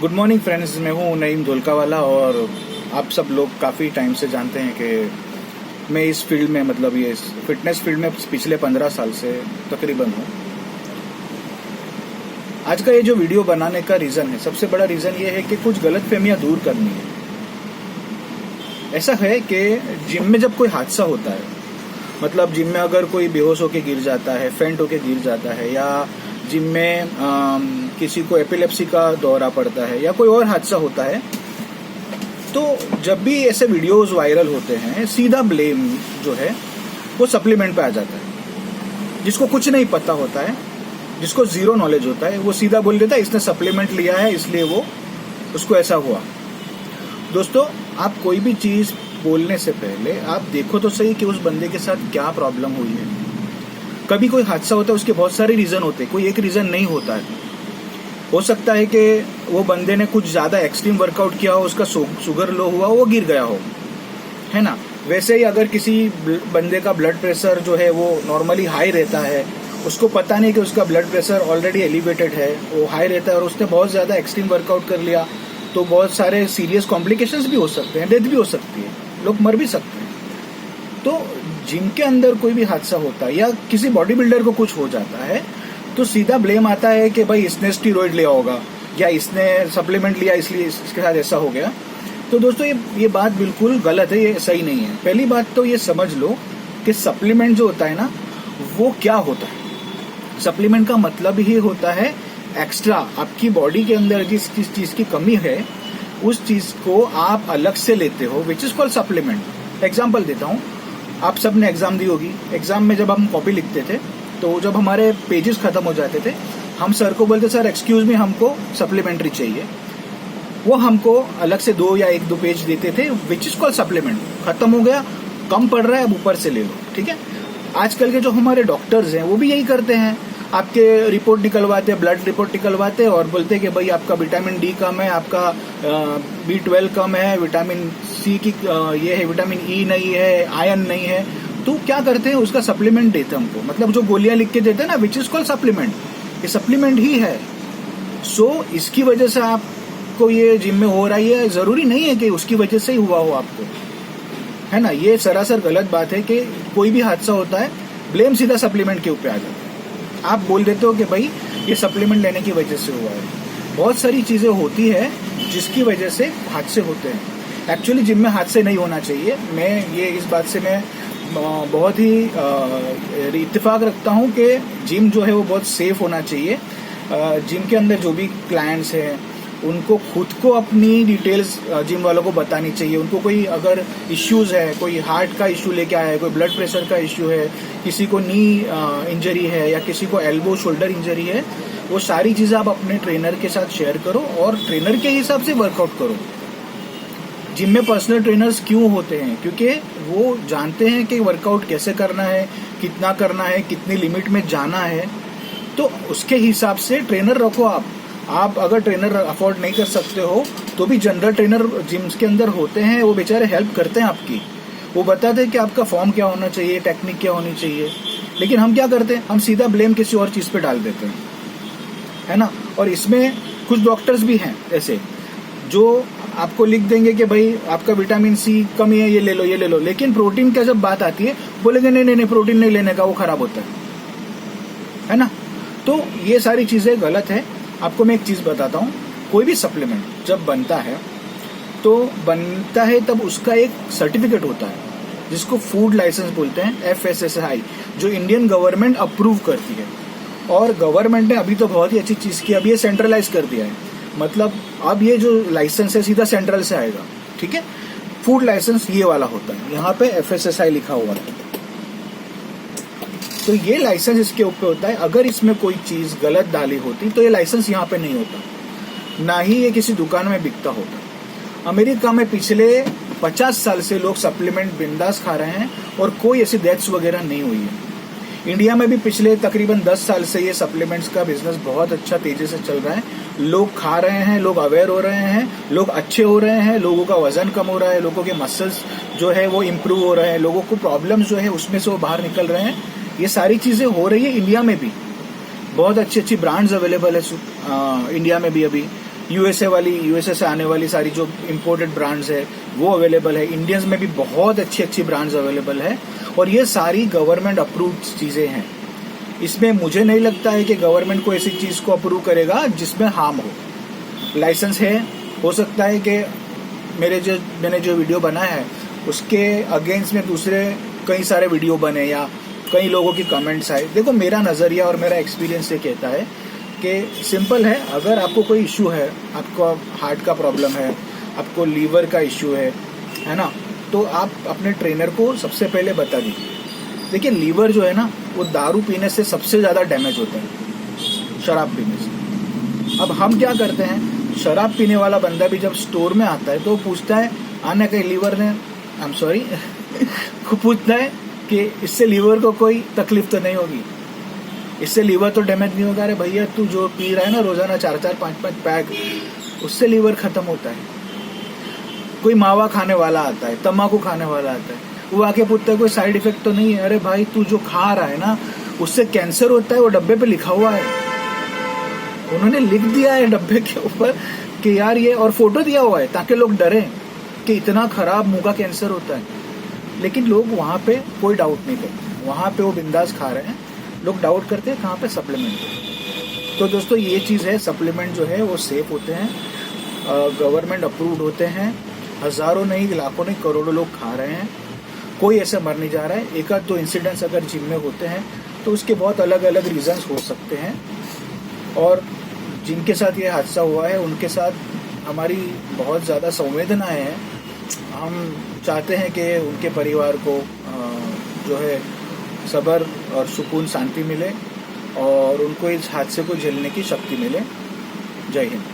Good morning friends, मैं हूं नईम धोलकावाला और आप सब लोग काफ़ी टाइम से जानते हैं कि मैं इस फील्ड में मतलब ये फिटनेस फील्ड में पिछले 15 साल से तकरीबन हूं। आज का ये जो वीडियो बनाने का रीज़न है, सबसे बड़ा रीज़न ये है कि कुछ गलतफहमियां दूर करनी है। ऐसा है कि जिम में जब कोई हादसा होता है, मतलब जिम में अगर कोई बेहोश होके गिर जाता है, फेंट होके गिर जाता है, या जिम में किसी को एपिलेप्सी का दौरा पड़ता है या कोई और हादसा होता है, तो जब भी ऐसे वीडियोस वायरल होते हैं, सीधा ब्लेम जो है वो सप्लीमेंट पे आ जाता है। जिसको कुछ नहीं पता होता है, जिसको जीरो नॉलेज होता है, वो सीधा बोल देता है इसने सप्लीमेंट लिया है इसलिए वो उसको ऐसा हुआ। दोस्तों, आप कोई भी चीज बोलने से पहले आप देखो तो सही कि उस बंदे के साथ क्या प्रॉब्लम हुई है। कभी कोई हादसा होता है, उसके बहुत सारे रीजन होते हैं, कोई एक रीजन नहीं होता है। हो सकता है कि वो बंदे ने कुछ ज्यादा एक्सट्रीम वर्कआउट किया हो, उसका शुगर लो हुआ, वो गिर गया हो, है ना। वैसे ही अगर किसी बंदे का ब्लड प्रेशर जो है वो नॉर्मली हाई रहता है, उसको पता नहीं कि उसका ब्लड प्रेशर ऑलरेडी एलिवेटेड है, वो हाई रहता है और उसने बहुत ज्यादा एक्सट्रीम वर्कआउट कर लिया, तो बहुत सारे सीरियस कॉम्प्लिकेशंस भी हो सकते हैं, डेथ भी हो सकती है, लोग मर भी सकते हैं। तो जिम के अंदर कोई भी हादसा होता है या किसी बॉडी बिल्डर को कुछ हो जाता है, तो सीधा ब्लेम आता है कि भाई इसने स्टीरॉइड लिया होगा या इसने सप्लीमेंट लिया इसलिए इसके साथ ऐसा हो गया। तो दोस्तों, ये बात बिल्कुल गलत है, ये सही नहीं है। पहली बात तो ये समझ लो कि सप्लीमेंट जो होता है ना, वो क्या होता है। सप्लीमेंट का मतलब ही होता है एक्स्ट्रा, आपकी बॉडी के अंदर जिस चीज की कमी है उस चीज को आप अलग से लेते हो, which is called supplement. Example देता हूँ, आप सब ने एग्जाम दी होगी। एग्जाम में जब हम कॉपी लिखते थे, तो जब हमारे पेजेस खत्म हो जाते थे, हम सर को बोलते सर एक्सक्यूज मी, हमको सप्लीमेंट्री चाहिए। वो हमको अलग से 2 या 1-2 पेज देते थे, विच इज कॉल्ड सप्लीमेंट। खत्म हो गया, कम पड़ रहा है, अब ऊपर से ले लो, ठीक है। आजकल के जो हमारे डॉक्टर्स हैं वो भी यही करते हैं, आपके रिपोर्ट निकलवाते, ब्लड रिपोर्ट निकलवाते और बोलते कि भाई आपका विटामिन डी कम है, आपका B12 कम है, विटामिन सी की ये है, विटामिन ई नहीं है, आयरन नहीं है। तो क्या करते हैं, उसका सप्लीमेंट देते हैं हमको, मतलब जो गोलियां लिख के देते हैं ना, विच इज कॉल्ड सप्लीमेंट। ये सप्लीमेंट ही है। सो इसकी वजह से आपको ये जिम में हो रहा है, जरूरी नहीं है कि उसकी वजह से ही हुआ हो आपको, है ना। ये सरासर गलत बात है कि कोई भी हादसा होता है, ब्लेम सीधा सप्लीमेंट के ऊपर आ जाता है। आप बोल देते हो कि भाई ये सप्लीमेंट लेने की वजह से हुआ है। बहुत सारी चीजें होती है जिसकी वजह से हादसे होते हैं। एक्चुअली जिम में हादसे नहीं होना चाहिए। मैं ये इस बात से मैं बहुत ही इत्तेफाक रखता हूँ कि जिम जो है वो बहुत सेफ होना चाहिए। जिम के अंदर जो भी क्लाइंट्स हैं उनको खुद को अपनी डिटेल्स जिम वालों को बतानी चाहिए। उनको कोई अगर इश्यूज है, कोई हार्ट का इश्यू लेके आया है, कोई ब्लड प्रेशर का इश्यू है, किसी को नी इंजरी है या किसी को एल्बो शोल्डर इंजरी है, वो सारी चीजें आप अपने ट्रेनर के साथ शेयर करो और ट्रेनर के हिसाब से वर्कआउट करो। जिम में पर्सनल ट्रेनर्स क्यों होते हैं? क्योंकि वो जानते हैं कि वर्कआउट कैसे करना है, कितना करना है, कितनी लिमिट में जाना है। तो उसके हिसाब से ट्रेनर रखो आप अगर ट्रेनर अफोर्ड नहीं कर सकते हो तो भी जनरल ट्रेनर जिम्स के अंदर होते हैं, वो बेचारे हेल्प करते हैं आपकी। वो बताते हैं कि आपका फॉर्म क्या होना चाहिए, टेक्निक क्या होनी चाहिए। लेकिन हम क्या करते हैं, हम सीधा ब्लेम किसी और चीज पे डाल देते हैं, है ना। और इसमें कुछ डॉक्टर्स भी हैं ऐसे जो आपको लिख देंगे कि भाई आपका विटामिन सी कमी है, ये ले लो ये ले लो, लेकिन प्रोटीन का जब बात आती है बोलेंगे नहीं नहीं नहीं, प्रोटीन नहीं लेने का, वो खराब होता है ना। तो ये सारी चीजें गलत है। आपको मैं एक चीज बताता हूँ, कोई भी सप्लीमेंट जब बनता है तब उसका एक सर्टिफिकेट होता है जिसको फूड लाइसेंस बोलते हैं, FSSAI, जो इंडियन गवर्नमेंट अप्रूव करती है। और गवर्नमेंट ने अभी तो बहुत ही अच्छी चीज की, अभी ये सेंट्रलाइज कर दिया है। मतलब अब ये जो लाइसेंस है सीधा सेंट्रल से आएगा, ठीक है। फूड लाइसेंस ये वाला होता है, यहाँ पे FSSAI लिखा हुआ है। तो ये लाइसेंस इसके ऊपर होता है। अगर इसमें कोई चीज गलत डाली होती तो ये लाइसेंस यहाँ पे नहीं होता, ना ही ये किसी दुकान में बिकता होता। अमेरिका में पिछले 50 साल से लोग सप्लीमेंट बिंदास खा रहे हैं और कोई ऐसी डेथ्स वगैरह नहीं हुई है। इंडिया में भी पिछले तकरीबन 10 साल से ये सप्लीमेंट्स का बिजनेस बहुत अच्छा तेजी से चल रहा है। लोग खा रहे हैं, लोग अवेयर हो रहे हैं, लोग अच्छे हो रहे हैं, लोगों का वजन कम हो रहा है, लोगों के मसल्स जो है वो इम्प्रूव हो रहे हैं, लोगों को प्रॉब्लम जो है उसमें से वो बाहर निकल रहे हैं। ये सारी चीजें हो रही है इंडिया में भी। बहुत अच्छी अच्छी ब्रांड्स अवेलेबल है इंडिया में भी अभी। यूएसए से आने वाली सारी जो इम्पोर्टेड ब्रांड्स है वो अवेलेबल है। इंडियंस में भी बहुत अच्छी अच्छी ब्रांड्स अवेलेबल है और ये सारी गवर्नमेंट अप्रूव्ड चीजें हैं। इसमें मुझे नहीं लगता है कि गवर्नमेंट को ऐसी चीज को अप्रूव करेगा जिसमें हार्म हो। लाइसेंस है, हो सकता है कि मैंने जो वीडियो बनाया है उसके अगेंस्ट में दूसरे कई सारे वीडियो बने या कई लोगों की कमेंट्स आए। देखो, मेरा नजरिया और मेरा एक्सपीरियंस ये कहता है कि सिंपल है, अगर आपको कोई इश्यू है, आपको हार्ट का प्रॉब्लम है, आपको लीवर का इश्यू है ना, तो आप अपने ट्रेनर को सबसे पहले बता दीजिए। देखिए, लीवर जो है ना वो दारू पीने से सबसे ज्यादा डैमेज होता है, शराब पीने से। अब हम क्या करते हैं, शराब पीने वाला बंदा भी जब स्टोर में आता है तो पूछता है आने के लीवर ने पूछता है कि इससे लीवर को कोई तकलीफ तो नहीं होगी, इससे लीवर तो डैमेज नहीं होगा। अरे भैया, तू जो पी रहा है ना रोजाना 4-4, 5-5 पैक, उससे लीवर खत्म होता है। कोई मावा खाने वाला आता है, तम्बाकू खाने वाला आता है, वो आके पूछता है कोई साइड इफेक्ट तो नहीं है। अरे भाई, तू जो खा रहा है ना उससे कैंसर होता है, वो डब्बे पे लिखा हुआ है, उन्होंने लिख दिया है डब्बे के ऊपर कि यार ये, और फोटो दिया हुआ है ताकि लोग डरे कि इतना खराब मुंह का कैंसर होता है। लेकिन लोग वहां पे कोई डाउट नहीं करते, वहां पे वो बिंदास खा रहे हैं। लोग डाउट करते हैं कहाँ पे, सप्लीमेंट पे। तो दोस्तों, ये चीज़ है, सप्लीमेंट जो है वो सेफ होते हैं, गवर्नमेंट अप्रूव्ड होते हैं, हजारों नहीं, लाखों नहीं, करोड़ों लोग खा रहे हैं, कोई ऐसे मर नहीं जा रहा है। एक आध दो इंसिडेंट्स अगर जिम में होते हैं तो उसके बहुत अलग अलग रीजंस हो सकते हैं, और जिनके साथ ये हादसा हुआ है उनके साथ हमारी बहुत ज़्यादा संवेदनाएं हैं। हम चाहते हैं कि उनके परिवार को जो है सब्र और सुकून, शांति मिले और उनको इस हादसे को झेलने की शक्ति मिले। जय हिंद।